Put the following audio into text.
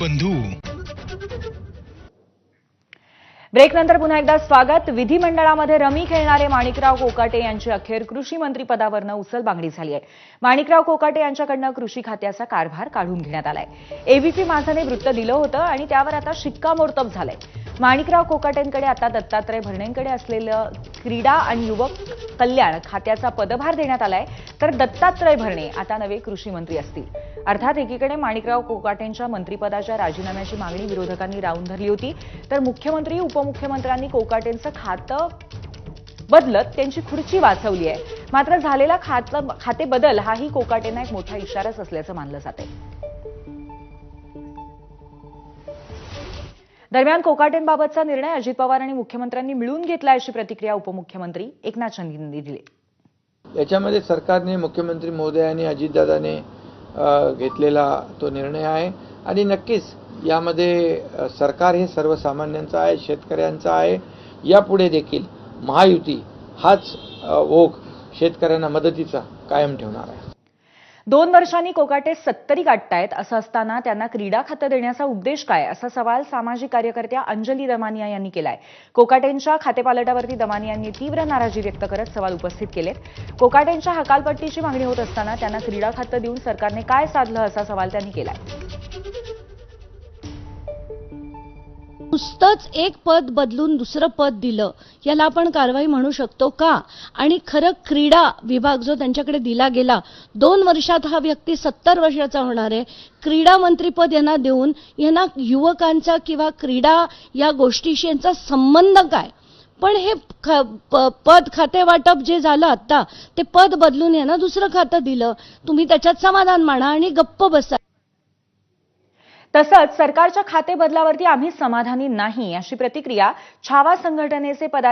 बंधू. ब्रेक नंतर पुन्हा एकदा स्वागत. विधिमंडळामध्ये रमी खेळणारे माणिकराव कोकाटे यांची अखेर कृषी मंत्री पदावरनं उचलबांगडी झाली आहे. माणिकराव कोकाटे यांच्याकडनं कृषी खात्याचा कारभार काढून घेण्यात आलाय. एबीपी माझाने वृत्त दिलं होतं आणि त्यावर आता शिक्कामोर्तब झालंय. माणिकराव कोकाटेंकडे आता दत्तात्रय भरणेंकडे असलेलं क्रीडा आणि युवक कल्याण खात्याचा पदभार देण्यात आलाय, तर दत्तात्रय भरणे आता नवे कृषी मंत्री असतील. अर्थात एकीकडे माणिकराव कोकाटेंच्या मंत्रिपदाच्या राजीनाम्याची मागणी विरोधकांनी राऊन धरली होती, तर मुख्यमंत्री उपमुख्यमंत्र्यांनी कोकाटेंचं खातं बदलत त्यांची खुर्ची वाचवली आहे. मात्र झालेला खाते बदल हाही कोकाटेंना एक मोठा इशाराच असल्याचं मानलं जातंय. दरम्यान कोकाटेंबाबतचा निर्णय अजित पवार आणि मुख्यमंत्र्यांनी मिळून घेतला अशी प्रतिक्रिया उपमुख्यमंत्री एकनाथ शिंदेंनी दिली. याच्यामध्ये सरकारने, मुख्यमंत्री महोदयांनी, अजितदादाने घेतलेला तो निर्णय आहे आणि नक्कीच यामध्ये सरकार हे सर्वसामान्यांचं आहे, शेतकऱ्यांचं आहे. यापुढे देखील महायुती हाच ओघ शेतकऱ्यांना मदतीचा कायम ठेवणार आहे. 2 वर्षांनी कोकाटे 70 गाठतायत. असं असताना त्यांना क्रीडा खातं देण्याचा उद्देश काय, असा सवाल सामाजिक कार्यकर्त्या अंजली दमानिया यांनी केलाय. कोकाटेंच्या खातेपालटावरती दमानियांनी तीव्र नाराजी व्यक्त करत सवाल उपस्थित केलेत. कोकाटेंच्या हकालपट्टीची मागणी होत असताना त्यांना क्रीडा खातं देऊन सरकारने काय साधलं, असा सवाल त्यांनी केलाय. नुसतंच एक पद बदलून दुसरं पद दिलं, याला आपण कारवाई म्हणू शकतो का? आणि खरं क्रीडा विभाग जो त्यांच्याकडे दिला गेला, 2 वर्षात हा व्यक्ती 70 वर्षाचा होणार आहे. क्रीडा मंत्रीपद यांना देऊन यांना युवकांचा किंवा क्रीडा या गोष्टीशी यांचा संबंध काय? पण हे पद खाते वाटप जे झालं आता, ते पद बदलून यांना दुसरं खातं दिलं. तुम्ही त्याच्यात समाधान माना आणि गप्प बसा. तसंच सरकारच्या खाते बदलावरती आम्ही समाधानी नाही, अशी प्रतिक्रिया छावा संघटनेचे पदाधिकारी